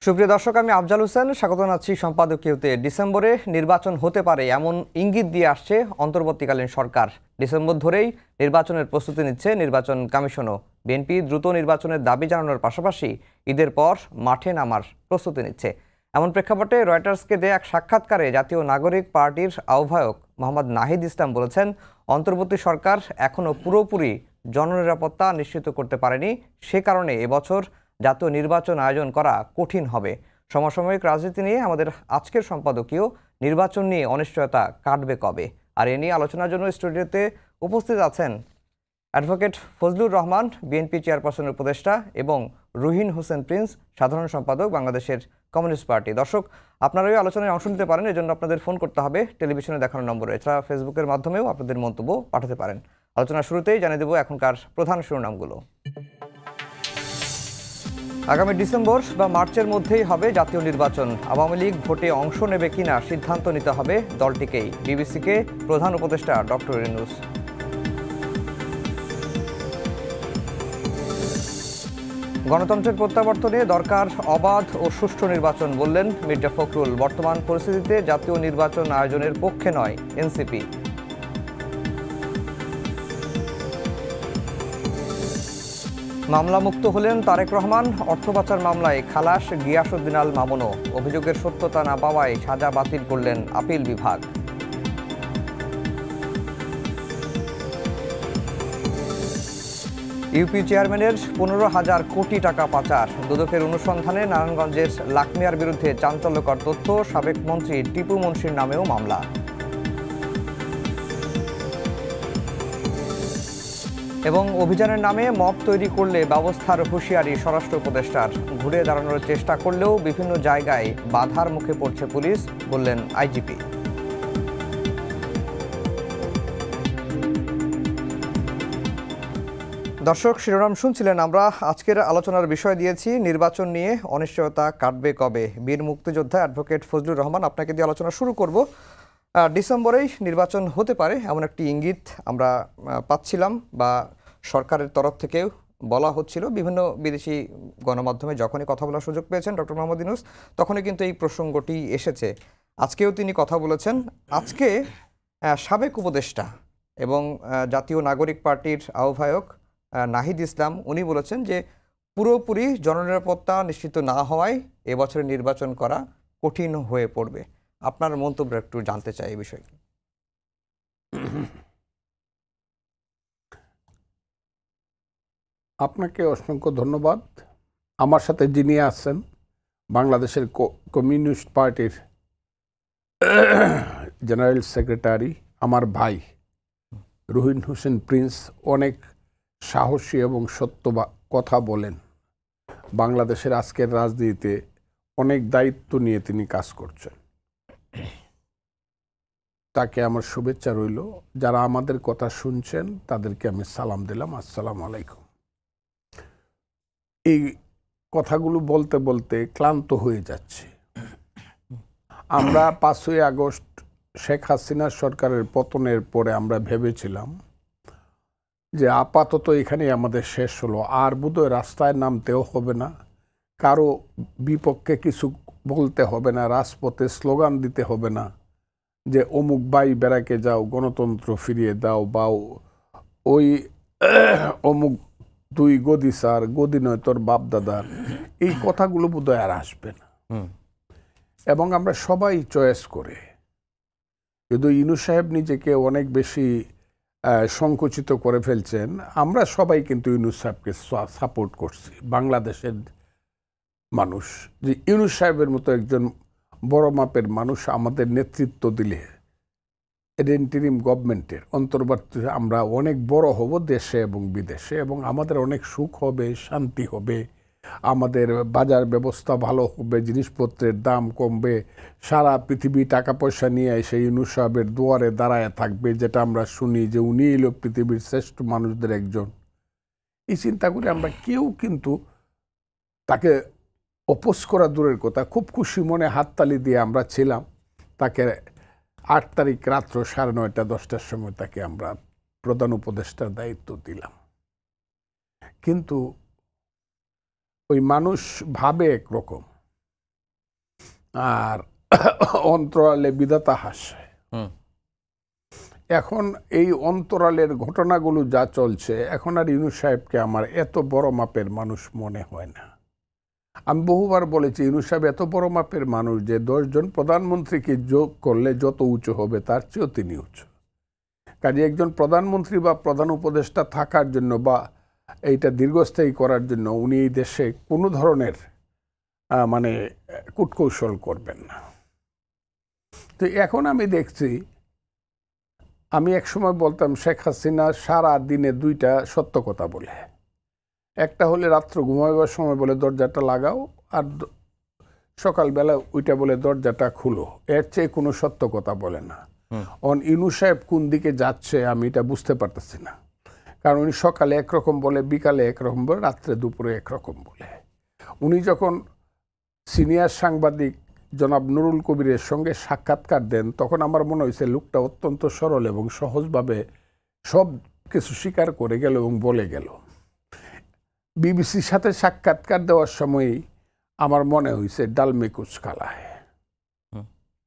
সুপ্রিয় দর্শক, আমি আফজাল হোসেন স্বাগত জানাচ্ছি সম্পাদকীয়তে। ডিসেম্বরে নির্বাচন হতে পারে এমন ইঙ্গিত দিয়ে আসছে অন্তর্বর্তীকালীন সরকার। ডিসেম্বর ধরেই নির্বাচনের প্রস্তুতি নিচ্ছে নির্বাচন কমিশনও। বিএনপি দ্রুত নির্বাচনের দাবি জানানোর পাশাপাশি ঈদের পর মাঠে নামার প্রস্তুতি নিচ্ছে। এমন প্রেক্ষাপটে রয়টার্সকে দেয়া এক সাক্ষাৎকারে জাতীয় নাগরিক পার্টির আহ্বায়ক মোহাম্মদ নাহিদ ইসলাম বলেছেন, অন্তর্বর্তী সরকার এখনও পুরোপুরি জননিরাপত্তা নিশ্চিত করতে পারেনি। সে কারণে এবছর জাতীয় নির্বাচন আয়োজন করা কঠিন হবে। সমসাময়িক রাজনীতি নিয়ে আমাদের আজকের সম্পাদকীয় নির্বাচন নিয়ে অনিশ্চয়তা কাটবে কবে, আর এ নিয়ে আলোচনার জন্য স্টুডিওতে উপস্থিত আছেন অ্যাডভোকেট ফজলুর রহমান, বিএনপি চেয়ারপারসনের উপদেষ্টা, এবং রুহিন হোসেন প্রিন্স, সাধারণ সম্পাদক, বাংলাদেশের কমিউনিস্ট পার্টি। দর্শক, আপনারা এই আলোচনায় অংশ নিতে পারেন, এজন্য আপনাদের ফোন করতে হবে টেলিভিশনে দেখানো নম্বরে। এছাড়া ফেসবুকের মাধ্যমেও আপনাদের মন্তব্য পাঠাতে পারেন। আলোচনার শুরুতেই জানিয়ে দেব এখনকার প্রধান শিরোনামগুলো। আগামী ডিসেম্বর বা মার্চের মধ্যেই হবে জাতীয় নির্বাচন। আওয়ামী লীগ ভোটে অংশ নেবে কিনা সিদ্ধান্ত নিতে হবে দলটিকেই, বিবিসিকে প্রধান উপদেষ্টা ডক্টর ইউনূস। গণতন্ত্রের প্রত্যাবর্তনে দরকার অবাধ ও সুষ্ঠু নির্বাচন, বললেন মির্জা ফখরুল। বর্তমান পরিস্থিতিতে জাতীয় নির্বাচন আয়োজনের পক্ষে নয় এনসিপি। মামলামুক্ত হলেন তারেক রহমান। অর্থ পাচার মামলায় খালাস গিয়াসউদ্দিন আল মামুনও। অভিযোগের সত্যতা না পাওয়ায় সাজা বাতিল করলেন আপিল বিভাগ। ইউপি চেয়ারম্যানের 15,000 কোটি টাকা পাচার। দুদকের অনুসন্ধানে নারায়ণগঞ্জের লাকমিয়ার বিরুদ্ধে চাঞ্চল্যকর তথ্য। সাবেক মন্ত্রী টিপু মুন্সির নামেও মামলা। এবং অভিযানের নামে মব তৈরি করলে ব্যবস্থার হুঁশিয়ারি স্বরাষ্ট্র উপদেষ্টার। ঘুরে দাঁড়ানোর চেষ্টা করলেও বিভিন্ন জায়গায় বাধার মুখে পড়ছে পুলিশ, বললেন আইজিপি। দর্শক, শিরোনাম শুনছিলেন। আমরা আজকের আলোচনার বিষয় দিয়েছি নির্বাচন নিয়ে অনিশ্চয়তা কাটবে কবে। বীর মুক্তিযোদ্ধা অ্যাডভোকেট ফজলুর রহমান, আপনাকে দিয়ে আলোচনা শুরু করব। ডিসেম্বরেই নির্বাচন হতে পারে এমন একটি ইঙ্গিত আমরা পাচ্ছিলাম, বা সরকারের তরফ থেকেও বলা হচ্ছিল। বিভিন্ন বিদেশি গণমাধ্যমে যখনই কথা বলার সুযোগ পেয়েছেন ডক্টর মোহাম্মদ ইউনূস, তখনই কিন্তু এই প্রসঙ্গটি এসেছে। আজকেও তিনি কথা বলেছেন। আজকে সাবেক উপদেষ্টা এবং জাতীয় নাগরিক পার্টির আহ্বায়ক নাহিদ ইসলাম, উনি বলেছেন যে পুরোপুরি জননিরাপত্তা নিশ্চিত না হওয়ায় এবছরের নির্বাচন করা কঠিন হয়ে পড়বে। আপনার মন্তব্য একটু জানতে চাই এই বিষয়ে। আপনাকে অসংখ্য ধন্যবাদ। আমার সাথে যিনি আছেন বাংলাদেশের কমিউনিস্ট পার্টির জেনারেল সেক্রেটারি, আমার ভাই রুহিন হোসেন প্রিন্স, অনেক সাহসী এবং সত্য কথা বলেন। বাংলাদেশের আজকের রাজনীতিতে অনেক দায়িত্ব নিয়ে তিনি কাজ করছেন। তাকে আমার শুভেচ্ছা রইল। যারা আমাদের কথা শুনছেন তাদেরকে আমি সালাম দিলাম, আসসালামু আলাইকুম। এই কথাগুলো বলতে বলতে ক্লান্ত হয়ে যাচ্ছে। আমরা 5ই আগস্ট শেখ হাসিনা সরকারের পতনের পরে আমরা ভেবেছিলাম যে আপাতত এখানেই আমাদের শেষ হলো, আর বোধহয় রাস্তায় নামতেও হবে না, কারো বিপক্ষে কিছু বলতে হবে না, রাজপথে স্লোগান দিতে হবে না যে অমুক ভাই বেড়াকে যাও, গণতন্ত্র ফিরিয়ে দাও, বা ওই অমুক তুই গদি স্যার, গদি নয় তোর বাপ দাদার, এই কথাগুলো বোধহয় আর আসবে না। এবং আমরা সবাই চয়েস করে, যদি ইউনূস সাহেব নিজেকে অনেক বেশি সংকুচিত করে ফেলছেন, আমরা সবাই কিন্তু ইউনূস সাহেবকে সাপোর্ট করছি। বাংলাদেশের মানুষ যে ইউনূস সাহেবের মতো একজন বড় মাপের মানুষ আমাদের নেতৃত্ব দিলে ইন্টারিম গভর্নমেন্টের অন্তর্বর্তী আমরা অনেক বড় হব দেশে এবং বিদেশে, এবং আমাদের অনেক সুখ হবে, শান্তি হবে, আমাদের বাজার ব্যবস্থা ভালো হবে, জিনিসপত্রের দাম কমবে, সারা পৃথিবী টাকা পয়সা নিয়ে এসে ইউনূস সাহেবের দুয়ারে দাঁড়ায় থাকবে, যেটা আমরা শুনি যে উনি এল পৃথিবীর শ্রেষ্ঠ মানুষদের একজন। এই চিন্তা করে আমরা কেউ কিন্তু তাকে অপোজ করা দূরের কথা, খুব খুশি মনে হাততালি দিয়ে আমরা ছিলাম। তাকে 8 তারিখ রাত্র 9:30 10টার সময় তাকে আমরা প্রধান উপদেষ্টার দায়িত্ব দিলাম। কিন্তু ওই মানুষ ভাবে একরকম, আর অন্তরালে বিধাতা হাসে। এখন এই অন্তরালের ঘটনাগুলো যা চলছে, এখন আর ইউনূস সাহেবকে আমার এত বড় মাপের মানুষ মনে হয় না। আমি বহুবার বলেছি ইউনূস সাহেব এত বড় মাপের মানুষ যে 10 জন প্রধানমন্ত্রীকে যোগ করলে যত উঁচু হবে তার চেয়েও তিনি উঁচু। কাজে একজন প্রধানমন্ত্রী বা প্রধান উপদেষ্টা থাকার জন্য বা এইটা দীর্ঘস্থায়ী করার জন্য উনি এই দেশে কোনো ধরনের মানে কূটকৌশল করবেন না। তো এখন আমি দেখছি, আমি একসময় বলতাম শেখ হাসিনা সারা দিনে 2টা সত্য কথা বলে। একটা হলে রাত্র ঘুমাইবার সময় বলে দরজাটা লাগাও, আর সকালবেলা ওইটা বলে দরজাটা খুলো। এর চেয়ে কোনো সত্য কথা বলে না। ইউনূস সাহেব কোন দিকে যাচ্ছে আমি এটা বুঝতে পারতেছি না। কারণ উনি সকালে একরকম বলে, বিকালে একরকম বলে, রাত্রে দুপুরে একরকম বলে। উনি যখন সিনিয়র সাংবাদিক জনাব নুরুল কবিরের সঙ্গে সাক্ষাৎকার দেন তখন আমার মনে হয়েছে লোকটা অত্যন্ত সরল এবং সহজভাবে সব কিছু স্বীকার করে গেল এবং বলে গেল। বিবিসির সাথে সাক্ষাৎকার দেওয়ার সময় আমার মনে হয়েছে ডাল মে কুছ কালা হ্যায়,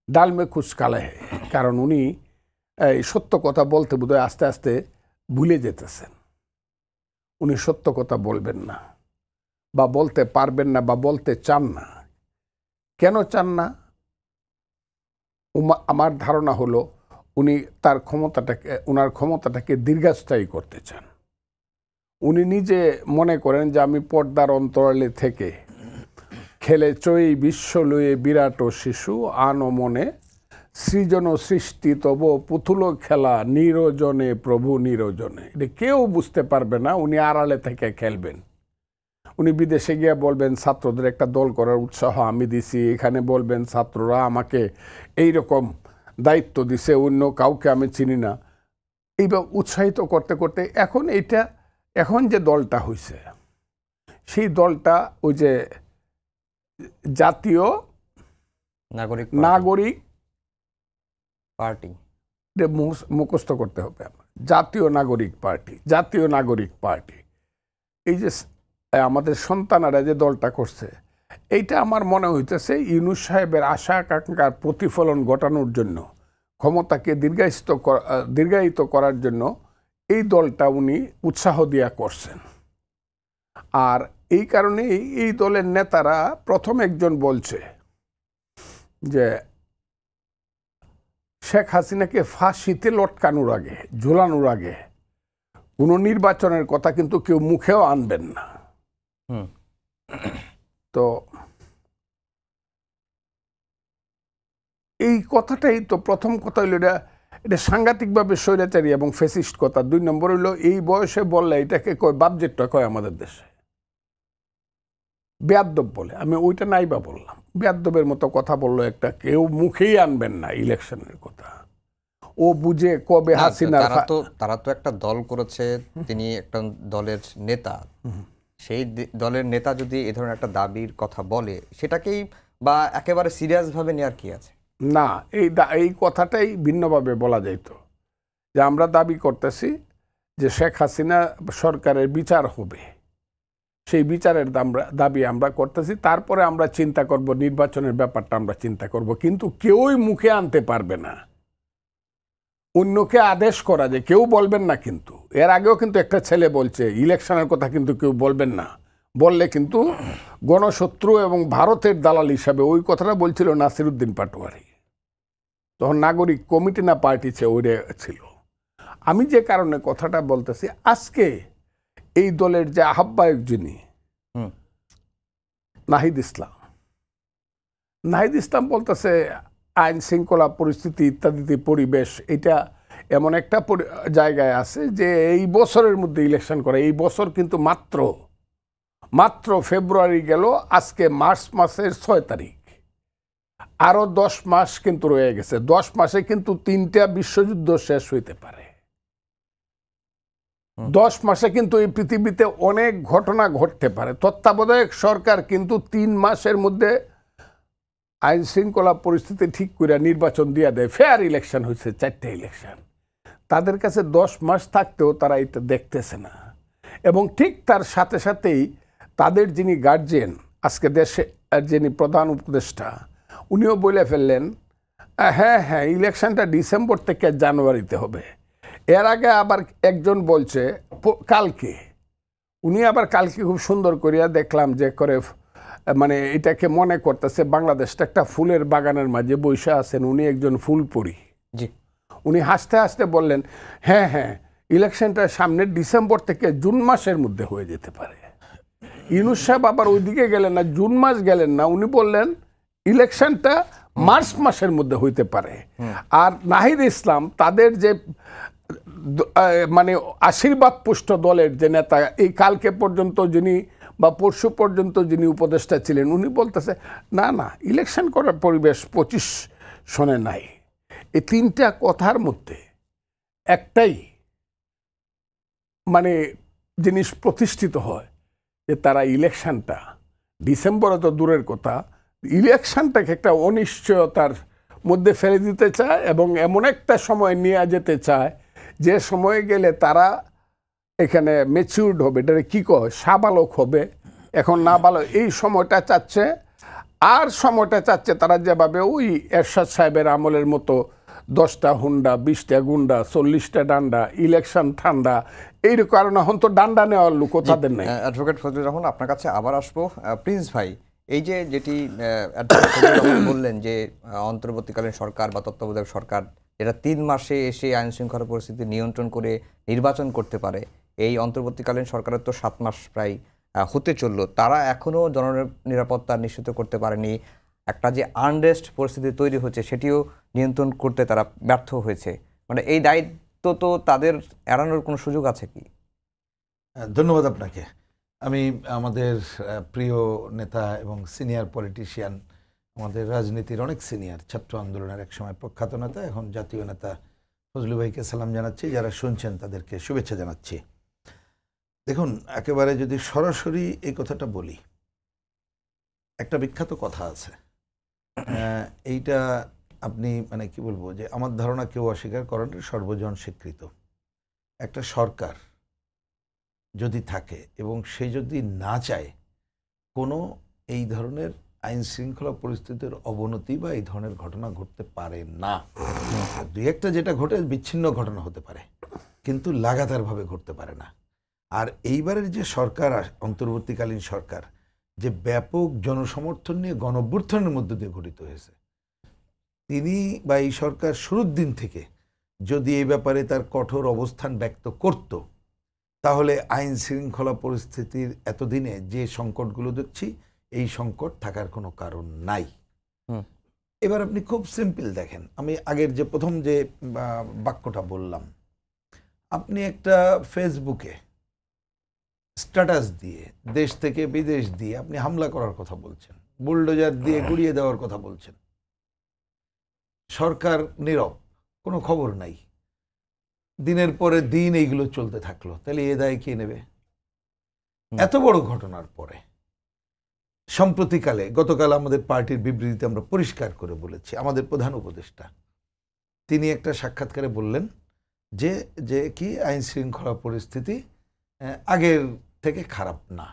ডাল মে কুছ কালা হ্যায়। কারণ উনি এই সত্য কথা বলতে বোধহয় আস্তে আস্তে ভুলে যেতেছেন। উনি সত্য কথা বলবেন না বা বলতে পারবেন না বা বলতে চান না। কেন চান না? আমার ধারণা হলো উনি ওনার ক্ষমতাটাকে দীর্ঘস্থায়ী করতে চান। উনি নিজে মনে করেন যে আমি পর্দার অন্তরালে থেকে খেলে চই বিশ্ব লয়ে বিরাট শিশু আনো মনে সৃজন সৃষ্টি তব পুতুল খেলা নিরজনে প্রভু নিরজনে। এটা কেউ বুঝতে পারবে না উনি আড়ালে থেকে খেলবেন। উনি বিদেশে গিয়ে বলবেন ছাত্রদের একটা দল করার উৎসাহ আমি দিছি, এখানে বলবেন ছাত্ররা আমাকে এইরকম দায়িত্ব দিছে, অন্য কাউকে আমি চিনি না। এইবার উৎসাহিত করতে করতে এখন যে দলটা হয়েছে সেই দলটা ওই যে জাতীয় নাগরিক পার্টি মুখস্থ করতে হবে আমার, জাতীয় নাগরিক পার্টি। এই যে আমাদের সন্তানেরা যে দলটা করছে, এইটা আমার মনে হইতেছে ইউনূস সাহেবের আশা আকাঙ্ক্ষার প্রতিফলন ঘটানোর জন্য, ক্ষমতাকে দীর্ঘায়িত করার জন্য এই দলটা উনি উৎসাহ দিয়া করছেন। আর এই কারণেই এই দলের নেতারা প্রথম একজন বলছে যে শেখ হাসিনাকে ফাঁসিতে লটকানোর আগে, ঝোলানোর আগে কোনো নির্বাচনের কথা কিন্তু কেউ মুখেও আনবেন না। তো এই কথাটাই তো প্রথম কথা হইল, এটা সাংঘাতিকভাবে স্বৈরাচারী এবং ফ্যাসিস্ট কথা। 2 নম্বর হইল এই বয়সে বললে এটাকে কয় বাপজেটটা কয় আমাদের দেশে বেয়াদ্দব বলে। আমি ওইটা নাইবা বললাম, বেয়াদ্দবের মতো কথা বললো একটা, কেউ মুখেই আনবেন না ইলেকশনের কথা। ও বুঝে কবে হাসিনা, তারা তো একটা দল করেছে, তিনি একটা দলের নেতা, সেই দলের নেতা যদি এ ধরনের একটা দাবির কথা বলে সেটাকেই বা একেবারে সিরিয়াস ভাবে নেওয়ার কি আছে? না, এই কথাটাই ভিন্নভাবে বলা যাইত যে আমরা দাবি করতেছি যে শেখ হাসিনা সরকারের বিচার হবে, সেই বিচারের দাবি আমরা করতেছি, তারপরে আমরা চিন্তা করব নির্বাচনের ব্যাপারটা আমরা চিন্তা করব। কিন্তু কেউই মুখে আনতে পারবে না, অন্যকে আদেশ করা যে কেউ বলবেন না। কিন্তু এর আগেও কিন্তু একটা ছেলে বলছে ইলেকশনের কথা কিন্তু কেউ বলবেন না, বললে কিন্তু গণশত্রু এবং ভারতের দালাল হিসাবে, ওই কথাটা বলছিল নাসিরউদ্দিন পাটোয়ারি। তখন নাগরিক কমিটি না পার্টি ছিল। আমি যে কারণে কথাটা বলতেছি, আজকে এই দলের যে আহ্বায়ক যিনি নাহিদ ইসলাম বলতেছে আইন শৃঙ্খলা পরিস্থিতি ইত্যাদি পরিবেশ এটা এমন একটা জায়গায় আছে যে এই বছরের মধ্যে ইলেকশন করে। এই বছর কিন্তু মাত্র ফেব্রুয়ারি গেল, আজকে মার্চ মাসের 6 তারিখ, আরো 10 মাস কিন্তু রয়ে গেছে। 10 মাসে কিন্তু 3টা বিশ্বযুদ্ধ শেষ হইতে পারে। 10 মাসে কিন্তু এই পৃথিবীতে অনেক ঘটনা ঘটতে পারে। তত্ত্বাবধায়ক সরকার কিন্তু 3 মাসের মধ্যে আইন শৃঙ্খলা পরিস্থিতি ঠিক করে নির্বাচন দিয়ে দেয়। ফেয়ার ইলেকশন হয়েছে 4টা ইলেকশন। তাদের কাছে 10 মাস থাকতেও তারা এটা দেখতেছে না। এবং ঠিক তার সাথে সাথেই তাদের যিনি গার্জিয়ান, আজকে দেশে যিনি প্রধান উপদেষ্টা, উনিও বলে ফেললেন হ্যাঁ হ্যাঁ ইলেকশনটা ডিসেম্বর থেকে জানুয়ারিতে হবে। এর আগে আবার একজন বলছে কালকে, উনি আবার কালকে খুব সুন্দর করিয়া দেখলাম যে করে মানে এটাকে মনে করতেছে বাংলাদেশটা একটা ফুলের বাগানের মাঝে বসে আছেন, উনি একজন ফুলপরি। জি, উনি হাসতে হাসতে বললেন হ্যাঁ হ্যাঁ ইলেকশনটা সামনে ডিসেম্বর থেকে জুন মাসের মধ্যে হয়ে যেতে পারে। ইউনূস সাহেব আবার ওইদিকে গেলেন না, জুন মাস গেলেন না, উনি বললেন ইলেকশনটা মার্চ মাসের মধ্যে হইতে পারে। আর নাহিদ ইসলাম তাদের যে মানে আশীর্বাদ পুষ্ট দলের যে নেতা, এই কালকে পর্যন্ত যিনি বা পরশু পর্যন্ত যিনি উপদেষ্টা ছিলেন, উনি বলতেছে না না ইলেকশন করার পরিবেশ 25 সনে নাই। এই তিনটা কথার মধ্যে একটাই মানে জিনিস প্রতিষ্ঠিত হয় যে তারা ইলেকশনটা ডিসেম্বরে তো দূরের কথা, ইলেকশনটাকে একটা অনিশ্চয়তার মধ্যে ফেলে দিতে চায় এবং এমন একটা সময় নিয়ে যেতে চায় যে সময়ে গেলে তারা এখানে ম্যাচিউরড হবে, এটা কি কয় সাবালক হবে, এখন না ভালো এই সময়টা চাচ্ছে। আর সময়টা চাচ্ছে তারা যেভাবে ওই এরশাদ সাহেবের আমলের মতো 10টা হুন্ডা, 20টা গুন্ডা, 40টা ডান্ডা, ইলেকশন ঠান্ডা, এই কারণে এখন তো ডান্ডা নেওয়ার লোক তাদের নেই। অ্যাডভোকেট ফজলুর রহমান, আপনার কাছে আবার আসবো। প্রিন্স ভাই, এই যে যেটি অ্যাডভোকেট ফজলুর রহমান বললেন যে অন্তর্বর্তীকালীন সরকার বা তত্ত্বাবধায়ক সরকার যেটা 3 মাসে এসে আইন শৃঙ্খলা পরিস্থিতি নিয়ন্ত্রণ করে নির্বাচন করতে পারে, এই অন্তর্বর্তীকালীন সরকারের তো 7 মাস প্রায় হতে চললো, তারা এখনো জননিরাপত্তা নিশ্চিত করতে পারেনি। একটা যে আনরেস্ট পরিস্থিতি তৈরি হচ্ছে সেটিও নিয়ন্ত্রণ করতে তারা ব্যর্থ হয়েছে। মানে এই দায়িত্ব তো তাদের এড়ানোর কোনো সুযোগ আছে কি? ধন্যবাদ আপনাকে। আমি আমাদের প্রিয় নেতা এবং সিনিয়র পলিটিশিয়ান, আমাদের রাজনীতির অনেক সিনিয়র, ছাত্র আন্দোলনের একসময় প্রখ্যাত নেতা, এখন জাতীয় নেতা ফজলু ভাইকে সালাম জানাচ্ছি, যারা শুনছেন তাদেরকে শুভেচ্ছা জানাচ্ছি। দেখুন, একেবারে যদি সরাসরি এই কথাটা বলি, একটা বিখ্যাত কথা আছে, এইটা আপনি মানে কি বলবো, যে আমার ধারণা কেউ অস্বীকার করেন, সর্বজন স্বীকৃত। একটা সরকার যদি থাকে এবং সে যদি না চায় কোনো এই ধরনের আইন শৃঙ্খলা পরিস্থিতির অবনতি বা এই ধরনের ঘটনা ঘটতে পারে না। দুই একটা যেটা ঘটে বিচ্ছিন্ন ঘটনা হতে পারে, কিন্তু লাগাতারভাবে ঘটতে পারে না। আর এইবারের যে সরকার, অন্তর্বর্তীকালীন সরকার, যে ব্যাপক জনসমর্থন নিয়ে গণঅভ্যুত্থানের মধ্য দিয়ে গঠিত হয়েছে, তিনি বা এই সরকার শুরুর দিন থেকে যদি এই ব্যাপারে তার কঠোর অবস্থান ব্যক্ত করত, তাহলে আইন শৃঙ্খলা পরিস্থিতির এতদিনে যে সংকটগুলো দেখছি, এই সংকট থাকার কোনো কারণ নাই। এবার আপনি খুব সিম্পল দেখেন, আমি আগের যে প্রথম যে বাক্যটা বললাম, আপনি একটা ফেসবুকে স্ট্যাটাস দিয়ে দেশ থেকে বিদেশ দিয়ে আপনি হামলা করার কথা বলছেন, বুলডোজার দিয়ে গুড়িয়ে দেওয়ার কথা বলছেন, সরকার নীরব, কোনো খবর নাই, দিনের পরে দিন এইগুলো চলতে থাকলো, তাহলে এ দায় কে নেবে? এত বড় ঘটনার পরে সম্প্রতিকালে গতকাল আমাদের পার্টির বিবৃতিতে আমরা পরিষ্কার করে বলেছি, আমাদের প্রধান উপদেষ্টা তিনি একটা সাক্ষাৎকারে বললেন যে যে কি আইন শৃঙ্খলা পরিস্থিতি আগের থেকে খারাপ না।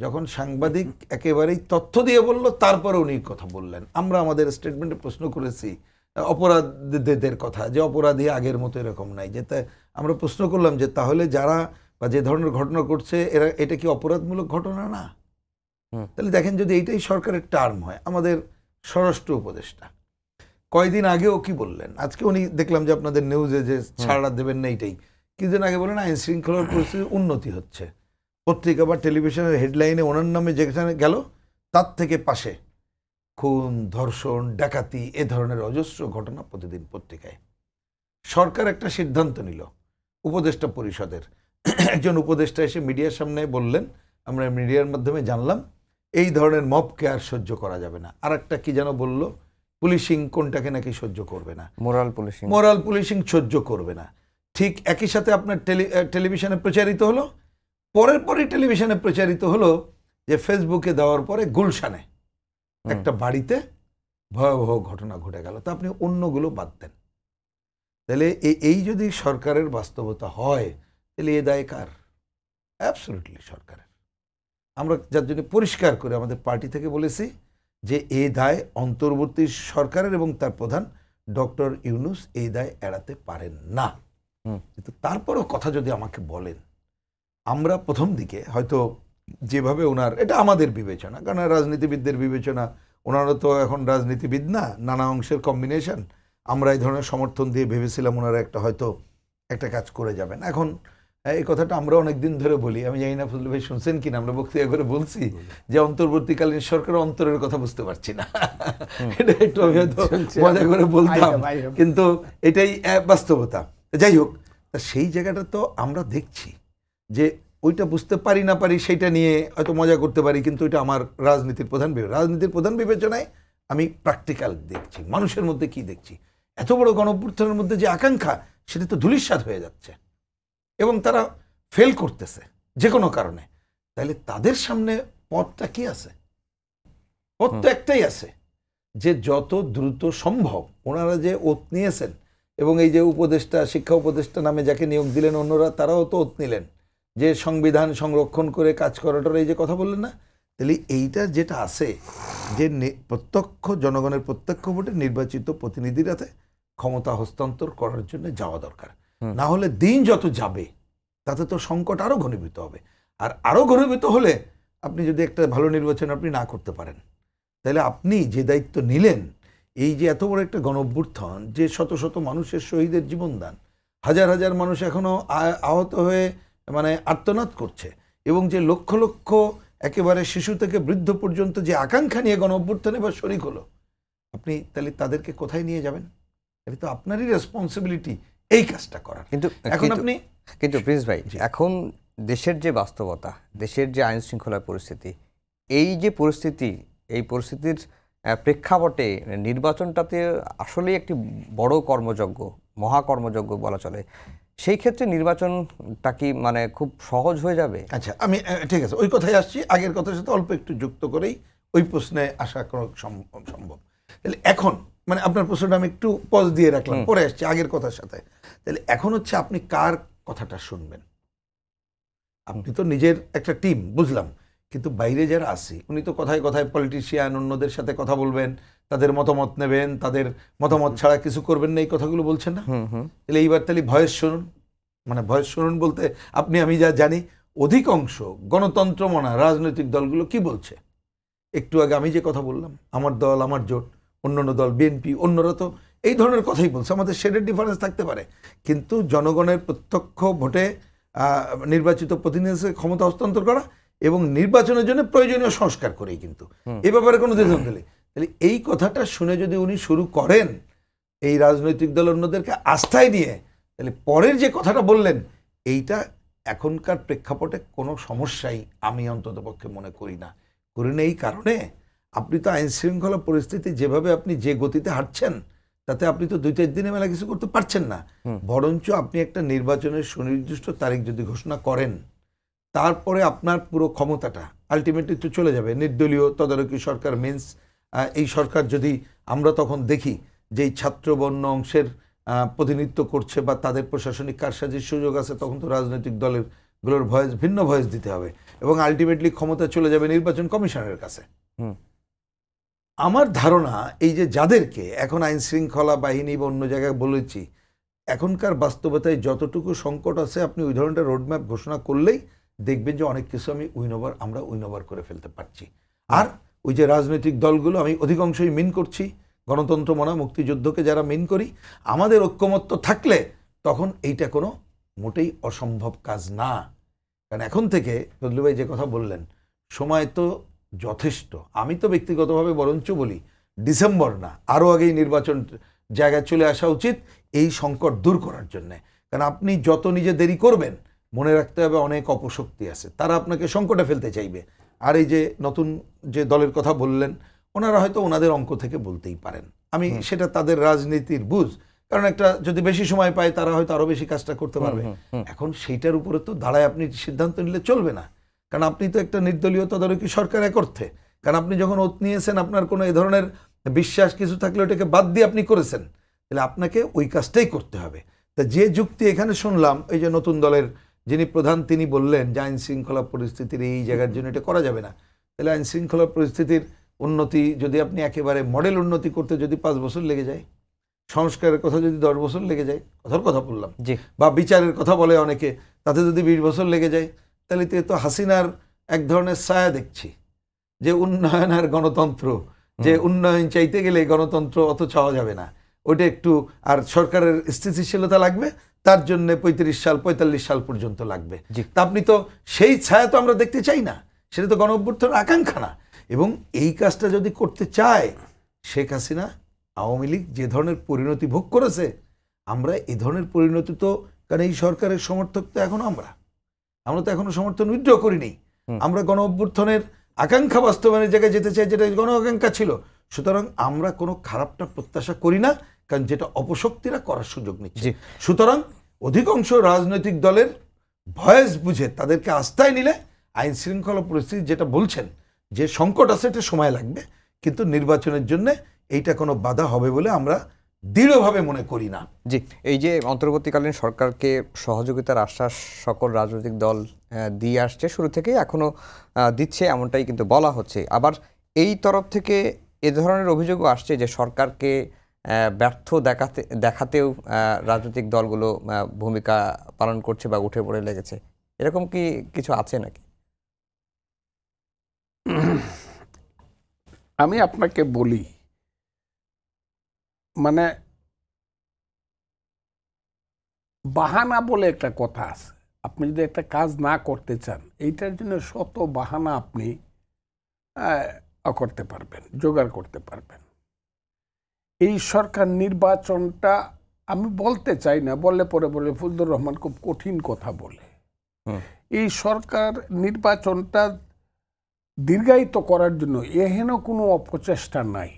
যখন সাংবাদিক একেবারেই তথ্য দিয়ে বলল, তারপরে উনি কথা বললেন। আমরা আমাদের স্টেটমেন্টে প্রশ্ন করেছি অপরাধীদের কথা, যে অপরাধী আগের মতো এরকম নাই, যে আমরা প্রশ্ন করলাম যে তাহলে যারা বা যে ধরনের ঘটনা ঘটছে এটা কি অপরাধমূলক ঘটনা না? তাহলে দেখেন, যদি এইটাই সরকারের টার্ম হয়, আমাদের স্বরাষ্ট্র উপদেষ্টা কয়দিন আগেও কি বললেন, আজকে উনি দেখলাম যে আপনাদের নিউজে যে ছাড়া দেবেন না, এইটাই কিছুদিন আগে বলেন আইন শৃঙ্খলার পরিস্থিতির উন্নতি হচ্ছে, পত্রিকা বা টেলিভিশনের হেডলাইনে ওনার নামে যেখানে গেল তার থেকে পাশে খুন, ধর্ষণ, ডাকাতি, এ ধরনের অজস্র ঘটনা প্রতিদিন পত্রিকায়। সরকার একটা সিদ্ধান্ত নিল, উপদেষ্টা পরিষদের একজন উপদেষ্টা এসে মিডিয়ার সামনে বললেন, আমরা মিডিয়ার মাধ্যমে জানলাম এই ধরনের মবকে আর সহ্য করা যাবে না। আর একটা কি যেন বলল, পুলিশিং কোনটাকে নাকি সহ্য করবে না, মোরাল পুলিশিং সহ্য করবে না। ঠিক একই সাথে আপনার টেলিভিশনে প্রচারিত হলো, পরের টেলিভিশনে প্রচারিত হলো যে ফেসবুকে দেওয়ার পরে গুলশানে একটা বাড়িতে ভয়াবহ ঘটনা ঘটে গেল। তা আপনি অন্যগুলো বাদ দেন, তাহলে এই যদি সরকারের বাস্তবতা হয়, তাহলে এ দায় কার? অ্যাবসলিউটলি সরকারের। আমরা যার জন্য পরিষ্কার করে আমাদের পার্টি থেকে বলেছি যে এই দায় অন্তর্বর্তী সরকারের এবং তার প্রধান ডক্টর ইউনূস এই দায় এড়াতে পারেন না। কিন্তু তারপরও কথা যদি আমাকে বলেন, আমরা প্রথম দিকে হয়তো যেভাবে ওনার, এটা আমাদের বিবেচনা, কারণ রাজনীতিবিদদের বিবেচনা, ওনারা তো এখন রাজনীতিবিদ না, নানা অংশের কম্বিনেশন, আমরা এই ধরনের সমর্থন দিয়ে ভেবেছিলাম ওনারা হয়তো একটা কাজ করে যাবেন। এখন এই কথাটা আমরা অনেকদিন ধরে বলি, আমি জানি না ফজলুল ভাই শুনছেন কিনা, আমরা বক্তৃতা করে বলছি যে অন্তর্বর্তীকালীন সরকার অন্তরের কথা বুঝতে পারছি না, এটা একটু আমি হয়তো মজা করে বলতাম, কিন্তু এটাই বাস্তবতা। যাই হোক, সেই জায়গাটা তো আমরা দেখছি যে ওইটা বুঝতে পারি না পারি সেইটা নিয়ে হয়তো মজা করতে পারি, কিন্তু এটা আমার রাজনীতির প্রধান বিবেচনায় আমি প্র্যাকটিক্যাল দেখছি, মানুষের মধ্যে কি দেখছি, এত বড় গণঅভ্যুত্থানের মধ্যে যে আকাঙ্ক্ষা সেটা তো ধূলিসাৎ হয়ে যাচ্ছে এবং তারা ফেল করতেছে যে কোনো কারণে। তাহলে তাদের সামনে পথটা কি আছে? পথ তো একটাই আছে, যে যত দ্রুত সম্ভব ওনারা যে ওত নিয়েছেন, এবং এই যে উপদেষ্টা, শিক্ষা উপদেষ্টা নামে যাকে নিয়োগ দিলেন অন্যরা, তারাও তো ওত নিলেন যে সংবিধান সংরক্ষণ করে কাজ করাটার, এই যে কথা বললেন না, তাহলে এইটা যেটা আছে যে প্রত্যক্ষ জনগণের প্রত্যক্ষ ভোটে নির্বাচিত প্রতিনিধির হাতে ক্ষমতা হস্তান্তর করার জন্য যাওয়া দরকার। না হলে দিন যত যাবে তাতে তো সংকট আরো ঘনীভূত হবে, আর আরো ঘনীভূত হলে আপনি যদি একটা ভালো নির্বাচন আপনি না করতে পারেন, তাহলে আপনি যে দায়িত্ব নিলেন, এই যে এত বড় একটা গণঅভ্যুত্থান, যে শত শত মানুষের শহীদের জীবনদান, হাজার হাজার মানুষ এখনো আহত হয়ে মানে আর্তনাদ করছে, এবং যে লক্ষ লক্ষ একেবারে শিশু থেকে বৃদ্ধ পর্যন্ত যে আকাঙ্ক্ষা নিয়ে গণঅভ্যুত্থানে বা শরিক হলো, আপনি তাহলে তাদেরকে কোথায় নিয়ে যাবেন? তাহলে তো আপনারই রেসপন্সিবিলিটি এই কাজটা করার। কিন্তু প্রিন্স ভাই, এখন দেশের যে বাস্তবতা, দেশের যে আইন শৃঙ্খলার পরিস্থিতি, এই যে পরিস্থিতি, এই পরিস্থিতির প্রেক্ষাপটে নির্বাচনটাতে আসলেই একটি বড় কর্মযজ্ঞ, মহাকর্মযজ্ঞ বলা চলে। সেই ক্ষেত্রে নির্বাচনটা কি মানে খুব সহজ হয়ে যাবে? আচ্ছা, আমি ঠিক আছে, ওই কথায় আসছি, আগের কথার সাথে অল্প একটু যুক্ত করেই ওই প্রশ্নে আসা সম্ভব। তাহলে এখন মানে আপনার প্রশ্নটা আমি একটু পজ দিয়ে রাখলাম, পরে আসছি আগের কথার সাথে। তাহলে এখন হচ্ছে আপনি কার কথাটা শুনবেন? আপনি তো নিজের একটা টিম, বুঝলাম, কিন্তু বাইরে যারা আছে উনি তো কথায় কথায় পলিটিশিয়ান, অন্যদের সাথে কথা বলবেন, তাদের মতামত নেবেন, তাদের মতামত ছাড়া কিছু করবেন না, এই কথাগুলো বলছেন না? তাহলে এইবার তাহলে ভয়েস শুনুন। মানে ভয়েস শুনুন বলতে আপনি আমি যা জানি, অধিকাংশ গণতন্ত্র মনা রাজনৈতিক দলগুলো কি বলছে, একটু আগে আমি যে কথা বললাম, আমার দল, আমার জোট, অন্যান্য দল, বিএনপি, অন্যরা তো এই ধরনের কথাই বলছে। আমাদের শেডের ডিফারেন্স থাকতে পারে, কিন্তু জনগণের প্রত্যক্ষ ভোটে নির্বাচিত প্রতিনিধিকে ক্ষমতা হস্তান্তর করা এবং নির্বাচনের জন্য প্রয়োজনীয় সংস্কার করেই কিন্তু এই ব্যাপারে কোনো দ্বিধা নেই। তাহলে এই কথাটা শুনে যদি উনি শুরু করেন এই রাজনৈতিক দল অন্যদেরকে আস্থায় নিয়ে, তাহলে পরের যে কথাটা বললেন, এইটা এখনকার প্রেক্ষাপটে কোনো সমস্যাই আমি অন্তত পক্ষে মনে করি না। এই কারণে আপনি তো আইন শৃঙ্খলা পরিস্থিতি যেভাবে আপনি যে গতিতে হাঁটছেন, তাতে আপনি তো 2-4 দিনে মেলা কিছু করতে পারছেন না। বরঞ্চ আপনি একটা নির্বাচনের সুনির্দিষ্ট তারিখ যদি ঘোষণা করেন, তারপরে আপনার পুরো ক্ষমতাটা আলটিমেটলি তো চলে যাবে নির্দলীয় তদারকি সরকার মিন্স এই সরকার। যদি আমরা তখন দেখি যে এই ছাত্রবর্ণ অংশের প্রতিনিধিত্ব করছে বা তাদের প্রশাসনিক কারসাজির সুযোগ আছে, তখন তো রাজনৈতিক দলেরগুলোর ভয়েস, ভিন্ন ভয়েস দিতে হবে এবং আলটিমেটলি ক্ষমতা চলে যাবে নির্বাচন কমিশনের কাছে। আমার ধারণা এই যে যাদেরকে এখন আইন শৃঙ্খলা বাহিনী বা অন্য জায়গায় বলেছি, এখনকার বাস্তবতায় যতটুকু সংকট আছে, আপনি ওই ধরনের রোডম্যাপ ঘোষণা করলেই দেখবেন যে অনেক কিছু আমরা উইনওভার করে ফেলতে পারছি। আর ওই যে রাজনৈতিক দলগুলো, আমি অধিকাংশই মিন করছি গণতন্ত্র মনা মুক্তিযুদ্ধকে যারা মিন করি, আমাদের ঐক্যমত্য থাকলে তখন এইটা কোনো মোটেই অসম্ভব কাজ না। কারণ এখন থেকে ফজলু ভাই যে কথা বললেন, সময় তো যথেষ্ট। আমি তো ব্যক্তিগতভাবে বরঞ্চ বলি ডিসেম্বর না, আরও আগেই নির্বাচন জায়গায় চলে আসা উচিত এই সংকট দূর করার জন্যে। কারণ আপনি যত নিজে দেরি করবেন, মনে রাখতে হবে অনেক অপশক্তি আছে, তারা আপনাকে সংকটে ফেলতে চাইবে। আর এই যে নতুন যে দলের কথা বললেন, ওনারা হয়তো ওনাদের অঙ্ক থেকে বলতেই পারেন, আমি সেটা তাদের রাজনীতির বুঝ, কারণ একটা যদি বেশি সময় পায় তারা হয়তো আরো বেশি কাজটা করতে পারবে। এখন সেইটার উপরে তো দাঁড়ায় আপনি সিদ্ধান্ত নিলে চলবে না, কারণ আপনি তো একটা নির্দলীয় তদারকি সরকার এক অর্থে। কারণ আপনি যখন ওত নিয়েছেন, আপনার কোনো এ ধরনের বিশ্বাস কিছু থাকলে ওটাকে বাদ দিয়ে আপনি করেছেন, তাহলে আপনাকে ওই কাজটাই করতে হবে। তা যে যুক্তি এখানে শুনলাম, এই যে নতুন দলের যিনি প্রধান তিনি বললেন যে আইন শৃঙ্খলা পরিস্থিতির এই জায়গার জন্য এটা করা যাবে না, তাহলে আইন শৃঙ্খলা পরিস্থিতির উন্নতি যদি আপনি একেবারে মডেল উন্নতি করতে যদি 5 বছর লেগে যায়, সংস্কারের কথা যদি 10 বছর লেগে যায়, কথার কথা বললাম, জি বা বিচারের কথা বলে অনেকে, তাতে যদি 20 বছর লেগে যায়, তাহলে তো হাসিনার এক ধরনের ছায়া দেখছি, যে উন্নয়ন আর গণতন্ত্র, যে উন্নয়ন চাইতে গেলে গণতন্ত্র অত চাওয়া যাবে না, ওইটা একটু, আর সরকারের স্থিতিশীলতা লাগবে, তার জন্য 35 সাল 45 সাল পর্যন্ত লাগবে। জি। তা আপনি তো সেই ছায়া তো আমরা দেখতে চাই না, সেটা তো গণ অভ্যুত্থানের আকাঙ্ক্ষা না। এবং এই কাজটা যদি করতে চায় শেখ হাসিনা, আওয়ামী লীগ যে ধরনের পরিণতি ভোগ করেছে, আমরা এই ধরনের পরিণতি তো, কারণ এই সরকারের সমর্থক তো এখনো আমরা তো এখনো সমর্থন উইথড্র করিনি। আমরা গণ অভ্যুত্থানের আকাঙ্ক্ষা বাস্তবায়নের জায়গায় যেতে চাই, যেটা গণ আকাঙ্ক্ষা ছিল। সুতরাং আমরা কোনো খারাপটা প্রত্যাশা করি না, কারণ যেটা অপশক্তিরা করার সুযোগ নিচ্ছে। সুতরাং অধিকাংশ রাজনৈতিক দলের ভয়েস বুঝে তাদেরকে আস্থায় নিলে আইন শৃঙ্খলা পরিস্থিতি যেটা বলছেন যে সংকট আছে, এটা সময় লাগবে, কিন্তু নির্বাচনের জন্য এইটা কোনো বাধা হবে বলে আমরা দৃঢ়ভাবে মনে করি না। জি, এই যে অন্তর্বর্তীকালীন সরকারকে সহযোগিতার আশ্বাস সকল রাজনৈতিক দল দিয়ে আসছে শুরু থেকেই, এখনো দিচ্ছে, এমনটাই কিন্তু বলা হচ্ছে। আবার এই তরফ থেকে এ ধরনের অভিযোগও আসছে যে সরকারকে ব্যর্থ দেখাতেও রাজনৈতিক দলগুলো ভূমিকা পালন করছে বা উঠে পড়ে লেগেছে। এরকম কি কিছু আছে নাকি? আমি আপনাকে বলি, মানে বাহানা বলে একটা কথা আছে। আপনি যদি একটা কাজ না করতে চান, এইটার জন্য শত বাহানা আপনি করতে পারবেন, জোগাড় করতে পারবেন। এই সরকার নির্বাচনটা, আমি বলতে চাই না, বললে পরে বলে ফজলুর রহমান খুব কঠিন কথা বলে, এই সরকার নির্বাচনটা দীর্ঘায়িত করার জন্য এহেন কোনো অপচেষ্টা নাই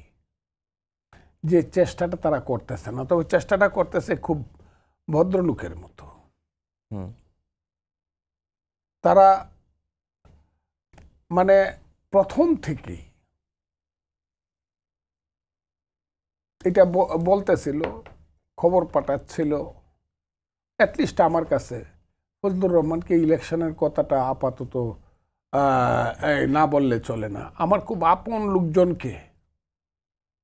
যে চেষ্টাটা তারা করতেছে না। তবে চেষ্টাটা করতেছে খুব ভদ্রলোকের মতো। তারা মানে প্রথম থেকেই এটা বলতেছিল, খবর পাঠাচ্ছিল, অ্যাটলিস্ট আমার কাছে, ফজলুর রহমানকে ইলেকশনের কথাটা আপাতত না বললে চলে না। আমার খুব আপন লোকজনকে